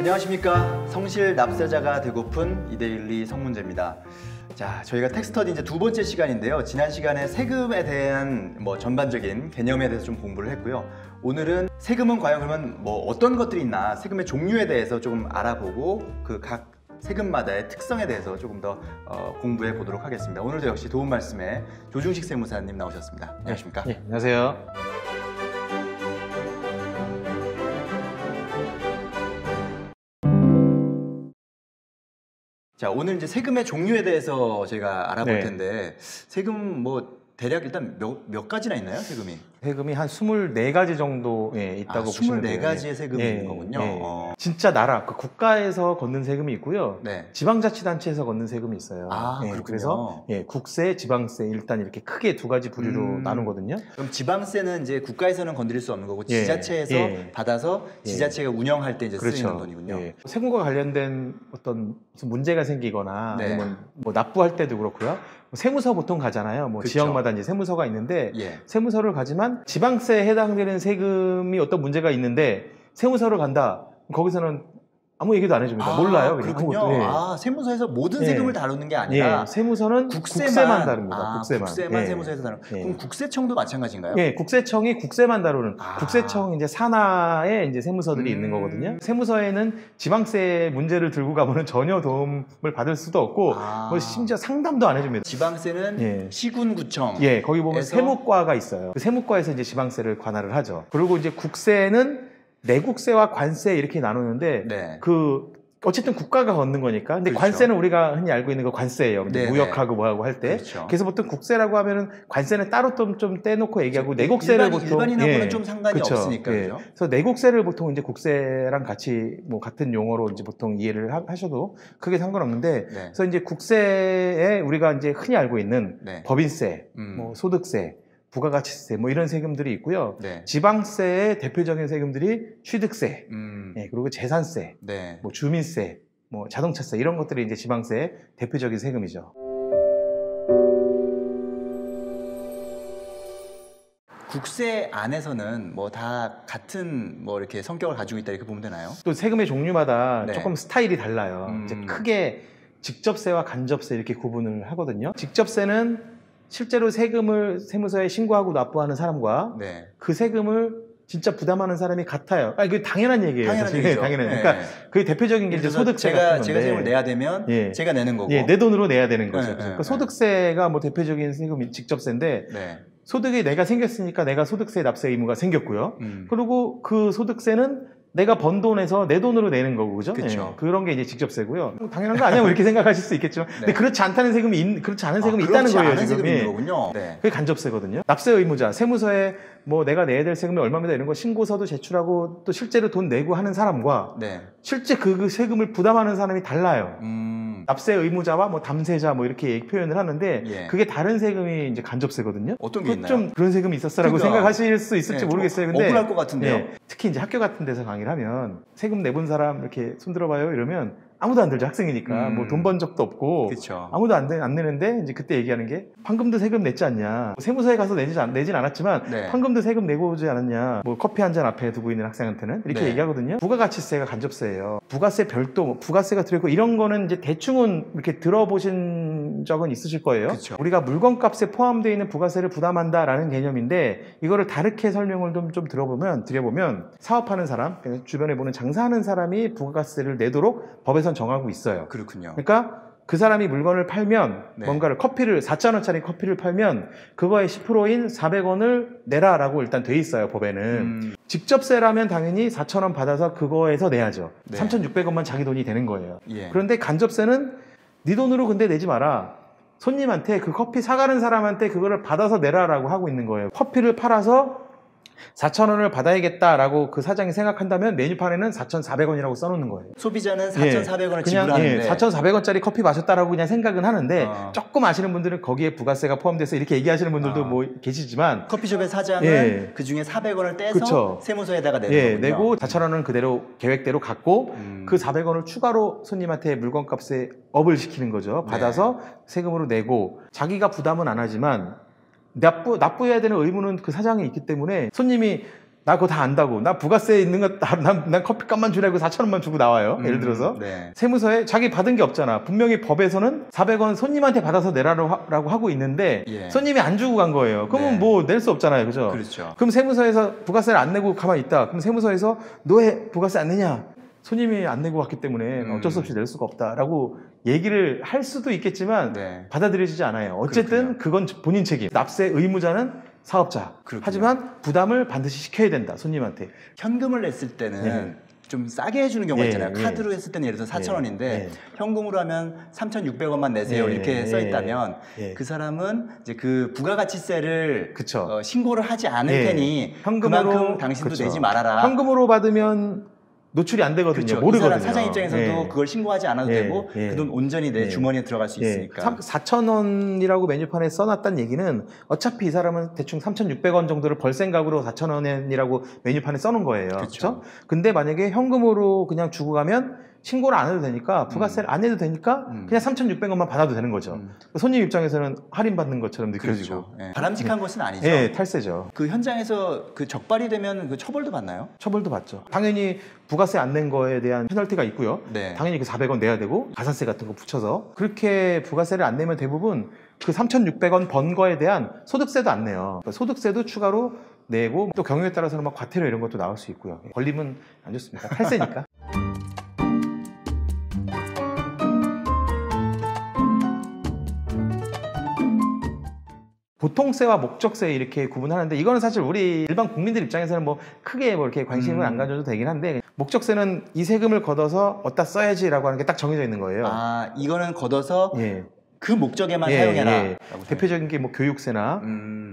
안녕하십니까. 성실 납세자가 되고픈 이데일리 성문재입니다. 자, 저희가 텍스터디 이제 두 번째 시간인데요. 지난 시간에 세금에 대한 전반적인 개념에 대해서 좀 공부를 했고요. 오늘은 세금은 과연 그러면 어떤 것들이 있나, 세금의 종류에 대해서 조금 알아보고 그 각 세금마다의 특성에 대해서 조금 더 공부해 보도록 하겠습니다. 오늘도 역시 도움 말씀에 조중식 세무사님 나오셨습니다. 안녕하십니까? 네, 안녕하세요. 자, 오늘 이제 세금의 종류에 대해서 제가 알아볼 텐데, 세금 대략 일단 몇 가지나 있나요, 세금이? 세금이 한 24가지 정도 있다고 보시면 돼요. 24가지의 세금이 있는 거군요. 진짜 나라, 그 국가에서 걷는 세금이 있고요. 지방자치단체에서 걷는 세금이 있어요. 그렇군요. 그래서 국세, 지방세 일단 이렇게 크게 두 가지 부류로 나누거든요. 그럼 지방세는 이제 국가에서는 건드릴 수 없는 거고 지자체에서 받아서 지자체가 운영할 때 이제 쓰이는 돈이군요. 세금과 관련된 어떤 무슨 문제가 생기거나 아니면 납부할 때도 그렇고요. 세무서 보통 가잖아요. 지역마다 이제 세무서가 있는데 세무서를 가지만 지방세에 해당되는 세금이 어떤 문제가 있는데 세무서를 간다. 거기서는 아무 얘기도 안 해줍니다. 몰라요. 그렇군요. 세무서에서 모든 세금을 다루는 게 아니라 세무서는 국세만 다룹니다. 국세만 세무서에서 다루는. 그럼 국세청도 마찬가지인가요? 국세청이 국세만 다루는. 국세청 이제 산하에 이제 세무서들이 있는 거거든요. 세무서에는 지방세 문제를 들고 가면은 전혀 도움을 받을 수도 없고 심지어 상담도 안 해줍니다. 지방세는 시군구청. 거기 보면 세무과가 있어요. 그 세무과에서 이제 지방세를 관할을 하죠. 그리고 이제 국세는 내국세와 관세 이렇게 나누는데 어쨌든 국가가 걷는 거니까. 근데 관세는 우리가 흔히 알고 있는 거 관세예요. 무역하고 뭐하고 할 때. 그래서 보통 국세라고 하면은 관세는 따로 좀 떼놓고 얘기하고 내국세를 보통 일반인하고는 좀 상관이 없으니까요. 그래서 내국세를 보통 이제 국세랑 같이 같은 용어로 이제 보통 이해를 하셔도 크게 상관없는데. 그래서 이제 국세에 우리가 이제 흔히 알고 있는 법인세, 소득세, 부가가치세 이런 세금들이 있고요. 지방세의 대표적인 세금들이 취득세, 그리고 재산세, 주민세, 자동차세 이런 것들이 이제 지방세의 대표적인 세금이죠. 국세 안에서는 다 같은 이렇게 성격을 가지고 있다 이렇게 보면 되나요? 또 세금의 종류마다 조금 스타일이 달라요. 이제 크게 직접세와 간접세 이렇게 구분을 하거든요. 직접세는 실제로 세금을 세무서에 신고하고 납부하는 사람과 그 세금을 진짜 부담하는 사람이 같아요. 이거 당연한 얘기예요. 당연한 얘기죠. 그러니까 그 대표적인 게 이제 소득세 같은 건데 제가 세금을 내야 되면 제가 내는 거고 내 돈으로 내야 되는 거죠. 그러니까 소득세가 대표적인 세금이 직접세인데 소득이 내가 생겼으니까 내가 소득세 납세 의무가 생겼고요. 그리고 그 소득세는 내가 번 돈에서 내 돈으로 내는 거고, 그죠? 그런 게 이제 직접세고요. 당연한 거 아니야? 이렇게 생각하실 수 있겠죠. 근데 그렇지 않은 세금이 있다는 거예요, 지금. 그게 간접세거든요. 납세 의무자, 세무서에 내가 내야 될 세금이 얼마입니다 이런 거 신고서도 제출하고 또 실제로 돈 내고 하는 사람과 실제 그 세금을 부담하는 사람이 달라요. 납세 의무자와 담세자 이렇게 표현을 하는데 그게 다른 세금이 이제 간접세거든요. 어떤 게 있나요? 좀 그런 세금이 있었어라고 생각하실 수 있을지 모르겠어요. 근데 억울할 것 같은데요. 특히 이제 학교 같은 데서 강의를 하면 세금 내본 사람 이렇게 손들어봐요 이러면 아무도 안 들죠. 학생이니까 돈 번 적도 없고 아무도 안 내는데 이제 그때 얘기하는 게 판금도 세금 냈지 않냐, 세무서에 가서 내진 않았지만 판금도 세금 내고 오지 않았냐, 커피 한 잔 앞에 두고 있는 학생한테는 이렇게 얘기하거든요. 부가가치세가 간접세예요. 부가세 별도 부가세가 들어있고 이런 거는 이제 대충은 이렇게 들어보신 적은 있으실 거예요. 우리가 물건값에 포함되어 있는 부가세를 부담한다라는 개념인데 이거를 다르게 설명을 좀 드려보면 사업하는 사람, 주변에 보는 장사하는 사람이 부가세를 내도록 법에서 정하고 있어요. 그렇군요. 그러니까 그 사람이 물건을 팔면 뭔가를 4,000원짜리 커피를 팔면 그거의 10%인 400원을 내라라고 일단 돼 있어요, 법에는. 직접세라면 당연히 4,000원 받아서 그거에서 내야죠. 3,600원만 자기 돈이 되는 거예요. 그런데 간접세는 네 돈으로 근데 내지 마라. 손님한테 그 커피 사가는 사람한테 그거를 받아서 내라라고 하고 있는 거예요. 커피를 팔아서 4,000원을 받아야겠다라고 그 사장이 생각한다면 메뉴판에는 4,400원이라고 써놓는 거예요. 소비자는 4,400원을 지불하는데 4,400원짜리 커피 마셨다라고 그냥 생각은 하는데 조금 아시는 분들은 거기에 부가세가 포함돼서 이렇게 얘기하시는 분들도 계시지만 커피숍의 사장은 그 중에 400원을 떼서 세무서에다가 내는 거군요. 내고 4,000원은 그대로 계획대로 갖고 그 400원을 추가로 손님한테 물건값에 업을 시키는 거죠. 받아서 세금으로 내고 자기가 부담은 안 하지만 납부해야 되는 의무는 그 사장이 있기 때문에 손님이 나 그거 다 안다고. 나 부가세 있는 거, 난 커피값만 주라고 4,000원만 주고 나와요. 예를 들어서. 네. 세무서에 자기 받은 게 없잖아. 분명히 법에서는 400원 손님한테 받아서 내라고 하고 있는데 예. 손님이 안 주고 간 거예요. 그러면 네. 뭐 낼 수 없잖아요. 그죠? 그렇죠. 그럼 세무서에서 부가세를 안 내고 가만히 있다. 그럼 세무서에서 너 왜 부가세 안 내냐? 손님이 안 내고 갔기 때문에 어쩔 수 없이 낼 수가 없다라고 얘기를 할 수도 있겠지만 네. 받아들여지지 않아요. 어쨌든 그건 본인 책임. 납세 의무자는 사업자. 그렇군요. 하지만 부담을 반드시 시켜야 된다. 손님한테. 현금을 냈을 때는 네. 좀 싸게 해주는 경우가 예, 있잖아요. 예. 카드로 했을 때는 예를 들어서 4,000원인데 예. 현금으로 하면 3,600원만 내세요. 예, 이렇게 써 있다면 예. 그 사람은 이제 그 부가가치세를 그쵸. 신고를 하지 않을 예. 테니 현금으로, 그만큼 당신도 그쵸. 내지 말아라. 현금으로 받으면 노출이 안 되거든요. 그렇죠. 모르거든요. 이 사람 사장 입장에서도 예. 그걸 신고하지 않아도 예, 되고 예. 그 돈 온전히 내 예. 주머니에 들어갈 수 예. 있으니까. 4,000원이라고 메뉴판에 써놨다는 얘기는 어차피 이 사람은 대충 3,600원 정도를 벌 생각으로 4,000원이라고 메뉴판에 써놓은 거예요. 그렇죠? 근데 만약에 현금으로 그냥 주고 가면 신고를 안 해도 되니까 부가세를 안 내도 되니까 그냥 3,600원만 받아도 되는 거죠. 손님 입장에서는 할인받는 것처럼 느껴지고. 그렇죠. 예. 바람직한 것은 아니죠. 예, 탈세죠. 그 현장에서 그 적발이 되면 그 처벌도 받나요? 처벌도 받죠. 당연히 부가세 안 낸 거에 대한 페널티가 있고요. 네. 당연히 그 400원 내야 되고 가산세 같은 거 붙여서 그렇게 부가세를 안 내면 대부분 그 3,600원 번 거에 대한 소득세도 안 내요. 그러니까 소득세도 추가로 내고 또 경우에 따라서는 막 과태료 이런 것도 나올 수 있고요. 걸리면 안 좋습니다. 탈세니까. 보통세와 목적세 이렇게 구분하는데 이거는 사실 우리 일반 국민들 입장에서는 뭐 크게 뭐 이렇게 관심을 안 가져도 되긴 한데 목적세는 이 세금을 걷어서 어디다 써야지라고 하는 게 딱 정해져 있는 거예요. 아, 이거는 걷어서 예. 그 목적에만 예, 사용해라. 예. 대표적인 게 뭐 교육세나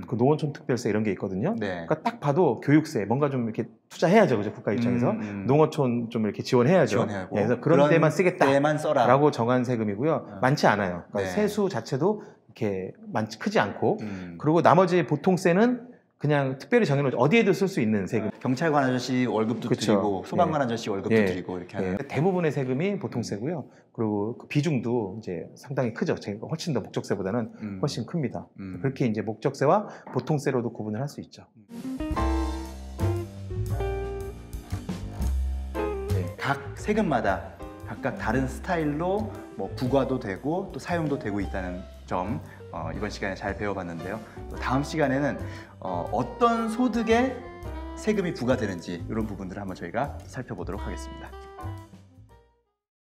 그 노원촌 특별세 이런 게 있거든요. 네. 그러니까 딱 봐도 교육세 뭔가 좀 이렇게 투자해야죠, 그죠? 국가 입장에서 농어촌 좀 이렇게 지원해야죠. 지원해야고. 예, 그래서 그런 데만 쓰겠다라고 써라. 정한 세금이고요. 많지 않아요. 그러니까 네. 세수 자체도 이렇게 크지 않고 그리고 나머지 보통세는 그냥 특별히 정해놓은 어디에도 쓸 수 있는 세금. 경찰관 아저씨 월급도 그쵸. 드리고 소방관 아저씨 월급도 예. 드리고 이렇게 하는. 대부분의 세금이 보통세고요. 그리고 그 비중도 이제 상당히 크죠. 제가 훨씬 더 목적세보다는 훨씬 큽니다. 그렇게 이제 목적세와 보통세로도 구분을 할 수 있죠. 네, 각 세금마다 각각 다른 스타일로 뭐 부과도 되고 또 사용도 되고 있다는 점 이번 시간에 잘 배워봤는데요. 또 다음 시간에는 어떤 소득에 세금이 부과되는지 이런 부분들을 한번 저희가 살펴보도록 하겠습니다.